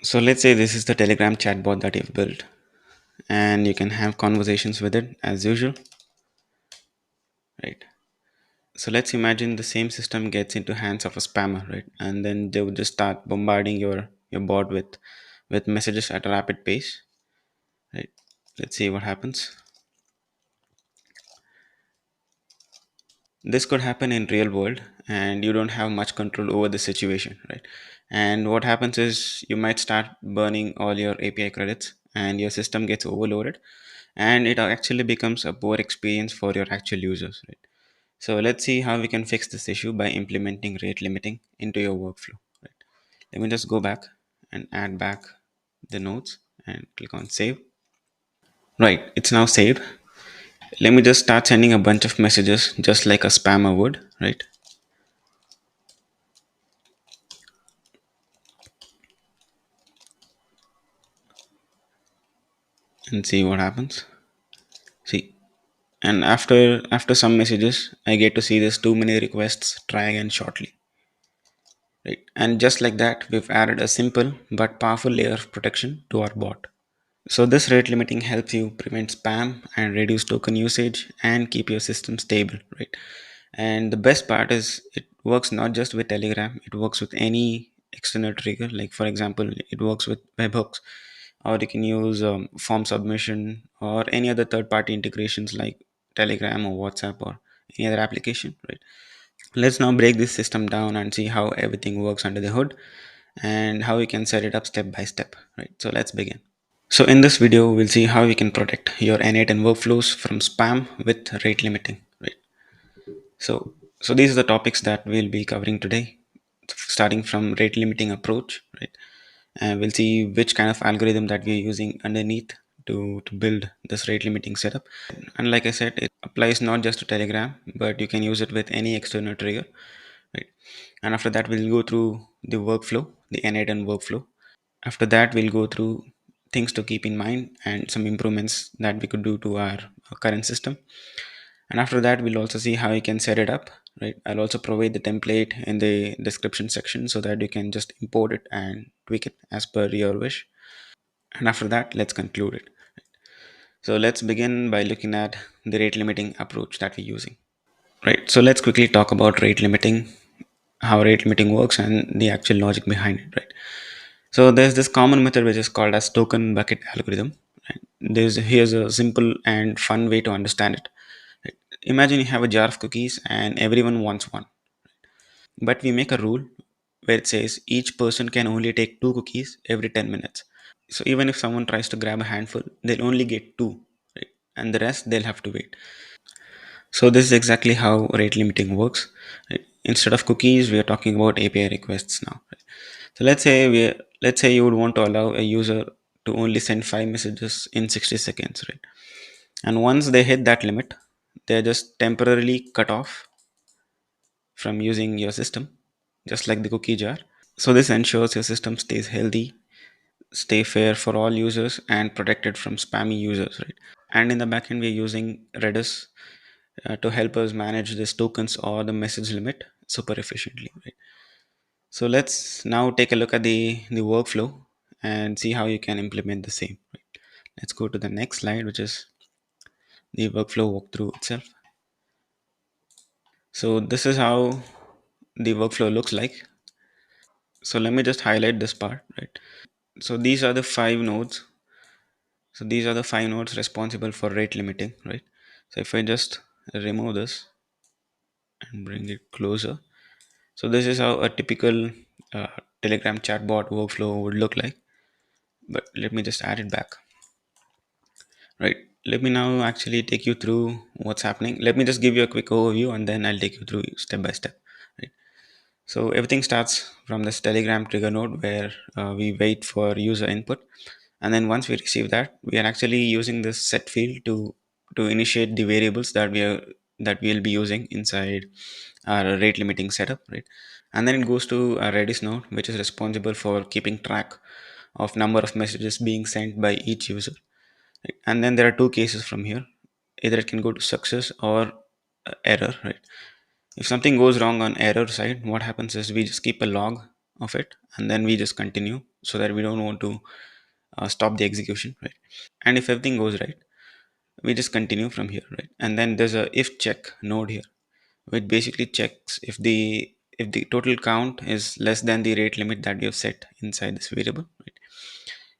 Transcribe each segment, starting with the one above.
So let's say this is the Telegram chatbot that you've built, and you can have conversations with it as usual, right? So let's imagine the same system gets into hands of a spammer, right? And then they would just start bombarding your bot with messages at a rapid pace, right? Let's see what happens. This could happen in real world, and you don't have much control over the situation, right? And what happens is you might start burning all your API credits, and your system gets overloaded, and it actually becomes a poor experience for your actual users, right? So let's see how we can fix this issue by implementing rate limiting into your workflow, right? Let me just go back and add back the nodes and click on save. Right, it's now saved. Let me just start sending a bunch of messages just like a spammer would, right? And see what happens. See, and after some messages, I get to see there's too many requests. Try again shortly, right? And just like that, we've added a simple but powerful layer of protection to our bot. So this rate limiting helps you prevent spam and reduce token usage and keep your system stable, right? And the best part is it works not just with Telegram, it works with any external trigger. Like for example, it works with webhooks, or you can use form submission or any other third-party integrations like Telegram or WhatsApp or any other application, right? Let's now break this system down and see how everything works under the hood and how we can set it up step by step, right? So let's begin. So in this video, we'll see how we can protect your n8n workflows from spam with rate limiting, right? So these are the topics that we'll be covering today, starting from rate limiting approach, right? And we'll see which kind of algorithm that we're using underneath to build this rate limiting setup. And like I said, it applies not just to Telegram, but you can use it with any external trigger, right? And after that, we'll go through the workflow, the n8n workflow. After that, we'll go through things to keep in mind and some improvements that we could do to our current system. And after that, we'll also see how you can set it up, right? I'll also provide the template in the description section so that you can just import it and tweak it as per your wish. And after that, let's conclude it. So let's begin by looking at the rate limiting approach that we're using. Right. So let's quickly talk about rate limiting, how rate limiting works, and the actual logic behind it. Right. So there's this common method which is called as token bucket algorithm. Right? Here's a simple and fun way to understand it. Right? Imagine you have a jar of cookies and everyone wants one, but we make a rule where it says each person can only take two cookies every 10 minutes. So even if someone tries to grab a handful, they'll only get two, right? And the rest they'll have to wait. So this is exactly how rate limiting works. Right? Instead of cookies, we are talking about API requests now. Right? So let's say you would want to allow a user to only send 5 messages in 60 seconds, right? And once they hit that limit, they're just temporarily cut off from using your system, just like the cookie jar. So this ensures your system stays healthy, stay fair for all users, and protected from spammy users, right? And in the backend, we're using Redis to help us manage these tokens or the message limit super efficiently, right? So let's now take a look at the workflow and see how you can implement the same, right? Let's go to the next slide, which is the workflow walkthrough itself. So this is how the workflow looks like. So let me just highlight this part, right? So these are the five nodes. So these are the five nodes responsible for rate limiting, right? So if I just remove this and bring it closer, so this is how a typical uh, Telegram chatbot workflow would look like. But let me just add it back, right? Let me now actually take you through what's happening. Let me just give you a quick overview and then I'll take you through step by step, right? So everything starts from this Telegram trigger node where we wait for user input, and then once we receive that, we are actually using this set field to initiate the variables that we'll be using inside our rate limiting setup, right? And then it goes to a Redis node, which is responsible for keeping track of number of messages being sent by each user. Right? And then there are two cases from here. Either it can go to success or error, right? If something goes wrong on error side, what happens is we just keep a log of it, and then we just continue, so that we don't want to stop the execution, right? And if everything goes right, we just continue from here, right? And then there's a if check node here, which basically checks if the total count is less than the rate limit that we have set inside this variable, right?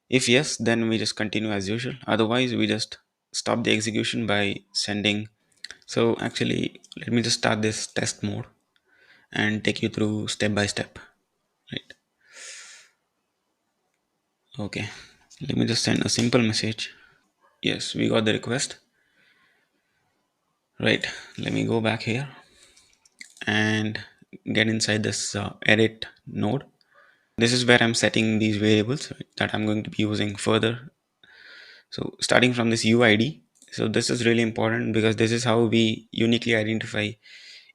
If yes, then we just continue as usual. Otherwise, we just stop the execution by sending. So actually, let me just start this test mode and take you through step by step, right? Okay, let me just send a simple message. Yes, we got the request, right? Let me go back here and get inside this edit node. This is where I'm setting these variables, right, that I'm going to be using further. So starting from this UID, so this is really important because this is how we uniquely identify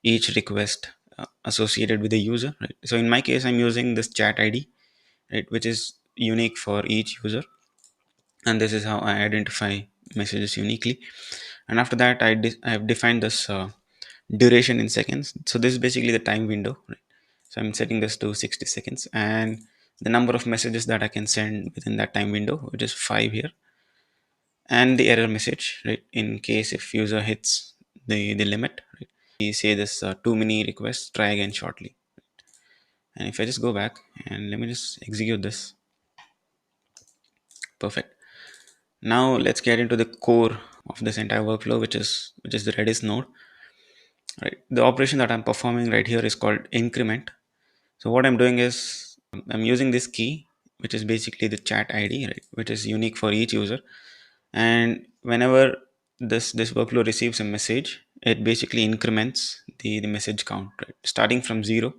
each request associated with the user, right? So in my case, I'm using this chat ID, right, which is unique for each user, and this is how I identify messages uniquely. And after that, I have defined this duration in seconds. So this is basically the time window, right? So I'm setting this to 60 seconds, and the number of messages that I can send within that time window, which is 5 here, and the error message, right, in case if user hits the limit, right? We say this too many requests, try again shortly. And if I just go back and let me just execute this, perfect. Now let's get into the core of this entire workflow, which is the Redis node, right? The operation that I'm performing right here is called increment. So what I'm doing is I'm using this key, which is basically the chat ID, right, which is unique for each user. And whenever this workflow receives a message, it basically increments the message count, right, starting from 0.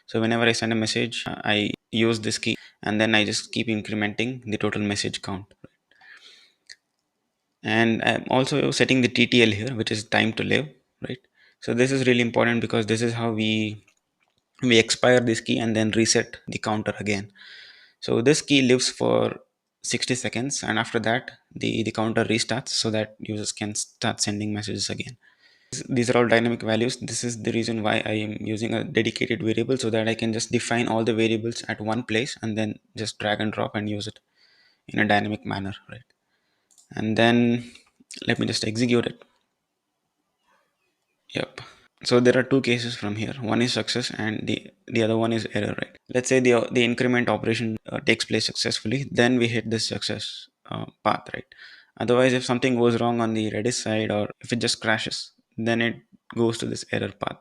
So whenever I send a message, I use this key, and then I just keep incrementing the total message count. And I'm also setting the TTL here, which is time to live, right? So this is really important because this is how we expire this key and then reset the counter again. So this key lives for 60 seconds, and after that the counter restarts so that users can start sending messages again. These are all dynamic values. This is the reason why I am using a dedicated variable, so that I can just define all the variables at one place and then just drag and drop and use it in a dynamic manner, right? And then let me just execute it. Yep. So there are two cases from here. One is success and the other one is error, right? Let's say the increment operation takes place successfully, then we hit this success path, right? Otherwise, if something goes wrong on the Redis side, or if it just crashes, then it goes to this error path.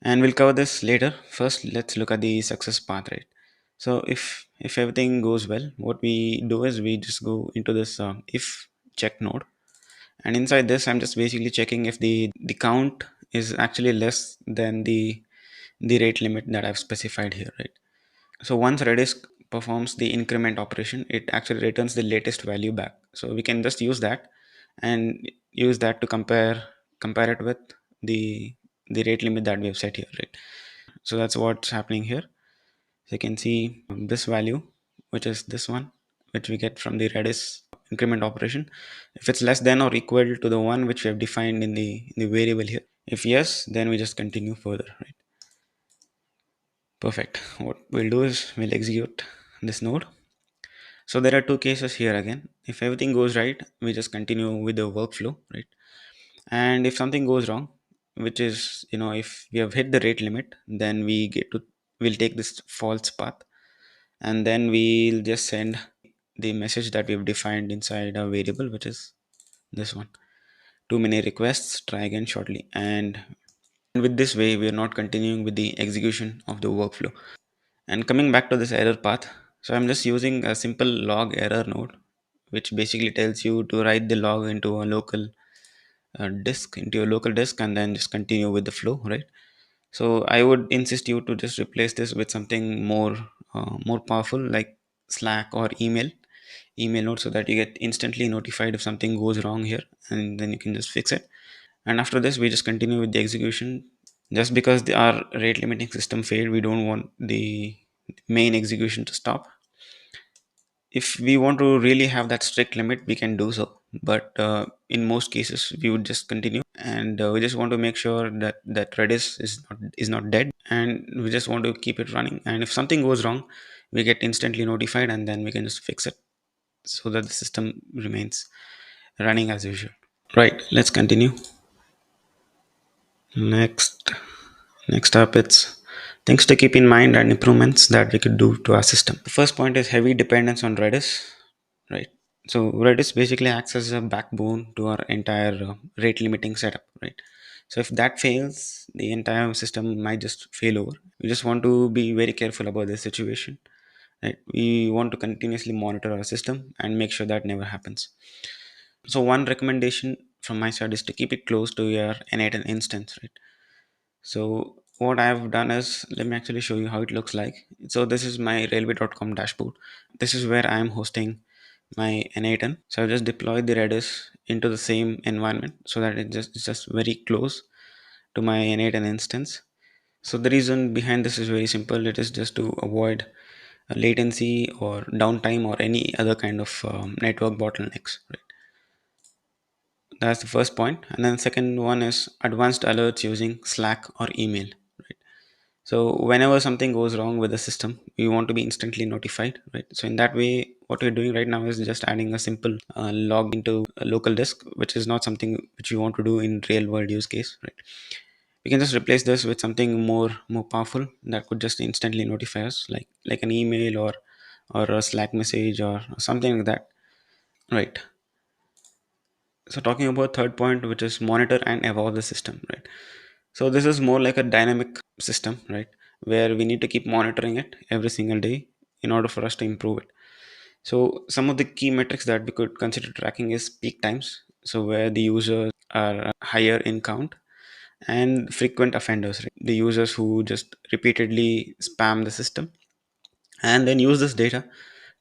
And we'll cover this later. First, let's look at the success path, right? So if everything goes well, what we do is we just go into this if check node, and inside this I'm just basically checking if the count is actually less than the rate limit that I've specified here, right? So once Redis performs the increment operation, it actually returns the latest value back. So we can just use that and use that to compare it with the rate limit that we have set here, right? So that's what's happening here. So you can see this value, which is this one, which we get from the Redis increment operation. If it's less than or equal to the one which we have defined in the variable here. If yes, then we just continue further, right? Perfect. What we'll do is we'll execute this node. So there are two cases here again. If everything goes right, we just continue with the workflow, right? And if something goes wrong, which is, if we have hit the rate limit, then we'll take this false path, and then we'll just send the message that we've defined inside a variable, which is this one. Too many requests, try again shortly. And with this way, we are not continuing with the execution of the workflow. And coming back to this error path, so I'm just using a simple log error node, which basically tells you to write the log into a local disk, and then just continue with the flow, right? So I would insist you to just replace this with something more powerful, like Slack or email note, so that you get instantly notified if something goes wrong here, and then you can just fix it. And after this, we just continue with the execution. Just because our rate limiting system failed, we don't want the main execution to stop. If we want to really have that strict limit, we can do so, but in most cases we would just continue, and we just want to make sure that Redis is not dead, and we just want to keep it running. And if something goes wrong, we get instantly notified, and then we can just fix it so that the system remains running as usual. Right, let's continue. Next, next up, it's things to keep in mind and improvements that we could do to our system. The first point is heavy dependence on Redis, right? So Redis basically acts as a backbone to our entire rate limiting setup, right? So if that fails, the entire system might just fail over. We just want to be very careful about this situation, right? We want to continuously monitor our system and make sure that never happens. So one recommendation from my side is to keep it close to your n8n instance, right? So what I've done is, let me actually show you how it looks like. So this is my railway.com dashboard. This is where I am hosting my n8n. So I've just deployed the Redis into the same environment so that it's just very close to my n8n instance. So the reason behind this is very simple. It is just to avoid latency or downtime or any other kind of network bottlenecks, right? That's the first point. And then second one is advanced alerts using Slack or email, right? So whenever something goes wrong with the system, we want to be instantly notified, right? So in that way, what we're doing right now is just adding a simple log into a local disk, which is not something which we want to do in real world use case, right? We can just replace this with something more powerful that could just instantly notify us, like an email or a Slack message or something like that, right? So talking about third point, which is monitor and evolve the system, right? So this is more like a dynamic system, right? Where we need to keep monitoring it every single day in order for us to improve it. So some of the key metrics that we could consider tracking is peak times. So where the users are higher in count, and frequent offenders, right? The users who just repeatedly spam the system, and then use this data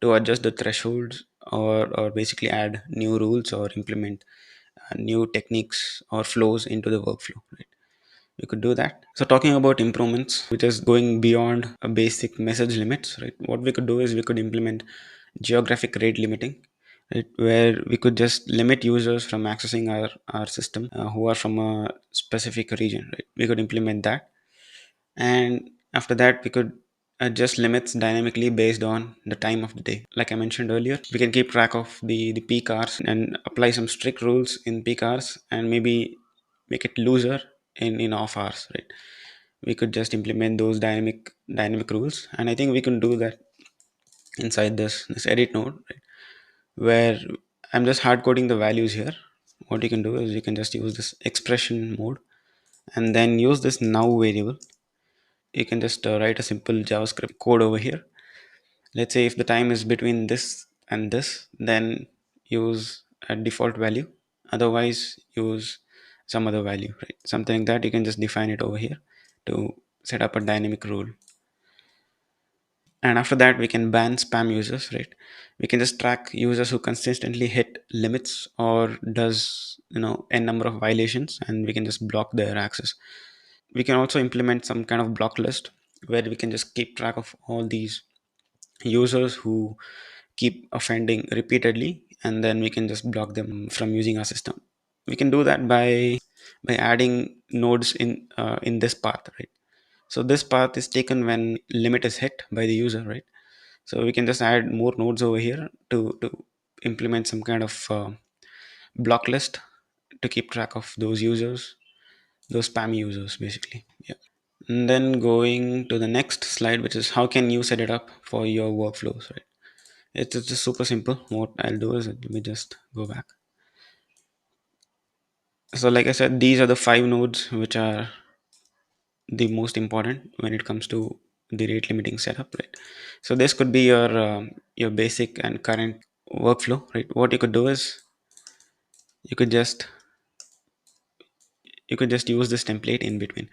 to adjust the thresholds or basically add new rules or implement new techniques or flows into the workflow, right? We could do that. So talking about improvements, which is going beyond a basic message limits, right? What we could do is we could implement geographic rate limiting, right? Where we could just limit users from accessing our system who are from a specific region, right? We could implement that. And after that, we could adjust limits dynamically based on the time of the day. Like I mentioned earlier, we can keep track of the peak hours and apply some strict rules in peak hours and maybe make it looser in off hours, right? We could just implement those dynamic rules, and I think we can do that inside this edit node, right? Where I'm just hard coding the values here. What you can do is you can just use this expression mode and then use this now variable. You can just write a simple JavaScript code over here. Let's say if the time is between this and this, then use a default value. Otherwise, use some other value, right? Something like that. You can just define it over here to set up a dynamic rule. And after that, we can ban spam users, right? We can just track users who consistently hit limits or does n number of violations, and we can just block their access. We can also implement some kind of block list where we can just keep track of all these users who keep offending repeatedly, and then we can just block them from using our system. We can do that by adding nodes in this path, right? So this path is taken when limit is hit by the user, right? So we can just add more nodes over here to implement some kind of block list to keep track of those users, those spam users basically. Yeah. And then going to the next slide, which is how can you set it up for your workflows, right? It's just super simple. What I'll do is let me just go back. So like I said, these are the 5 nodes which are the most important when it comes to the rate limiting setup, right? So this could be your basic and current workflow, right? What you could do is you could just use this template in between.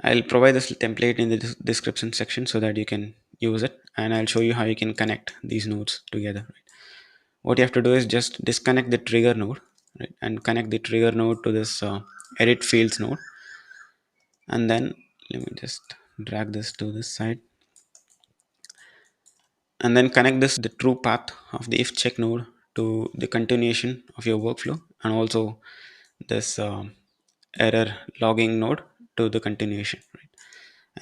I'll provide this template in the description section so that you can use it, and I'll show you how you can connect these nodes together, right? What you have to do is just disconnect the trigger node, right, and connect the trigger node to this edit fields node, and then let me just drag this to this side, and then connect this the true path of the if check node to the continuation of your workflow, and also this error logging node to the continuation, right?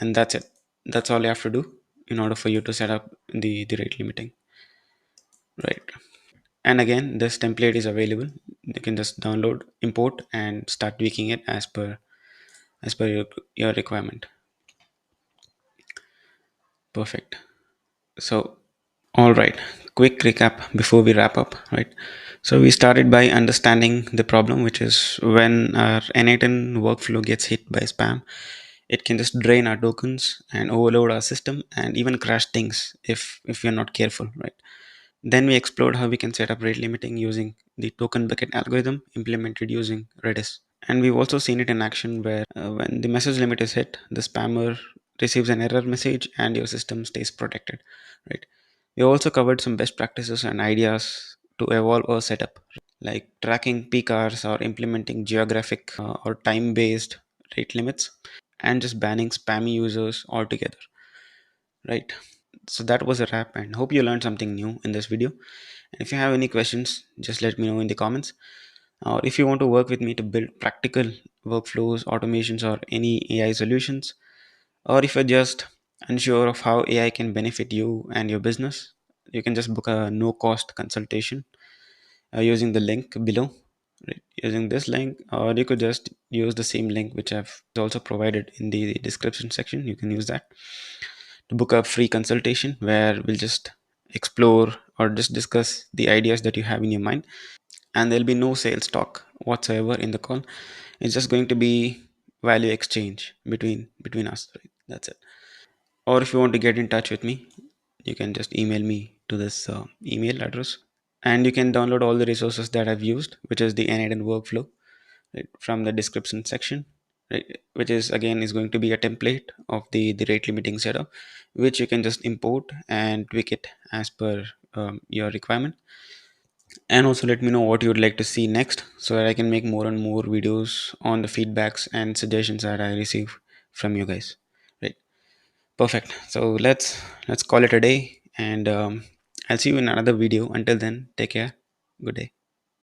And that's it. That's all you have to do. in order for you to set up the rate limiting, right? And again, this template is available. You can just download, import, and start tweaking it as per your requirement. Perfect. So, all right, quick recap before we wrap up, right? So we started by understanding the problem, which is when our n8n workflow gets hit by spam, it can just drain our tokens and overload our system and even crash things if we're not careful, right? Then we explored how we can set up rate limiting using the token bucket algorithm implemented using Redis. And we've also seen it in action where when the message limit is hit, the spammer receives an error message and your system stays protected, right? We also covered some best practices and ideas to evolve our setup, like tracking peak hours or implementing geographic or time based rate limits and just banning spammy users altogether, right? So that was a wrap, and hope you learned something new in this video. And if you have any questions, just let me know in the comments. Or if you want to work with me to build practical workflows, automations, or any AI solutions, or if you're just unsure of how AI can benefit you and your business, you can just book a no cost consultation using the link below. Right? Using this link, or you could just use the same link which I've also provided in the description section. You can use that to book a free consultation where we'll just explore or just discuss the ideas that you have in your mind, and there'll be no sales talk whatsoever in the call. It's just going to be value exchange between us, right? That's it. Or if you want to get in touch with me, you can just email me to this email address, and you can download all the resources that I've used, which is the n8n workflow, right, from the description section, right, which is again is going to be a template of the rate limiting setup, which you can just import and tweak it as per your requirement. And also let me know what you would like to see next so that I can make more and more videos on the feedbacks and suggestions that I receive from you guys, right? Perfect. So let's call it a day, and I'll see you in another video. Until then, take care. Good day.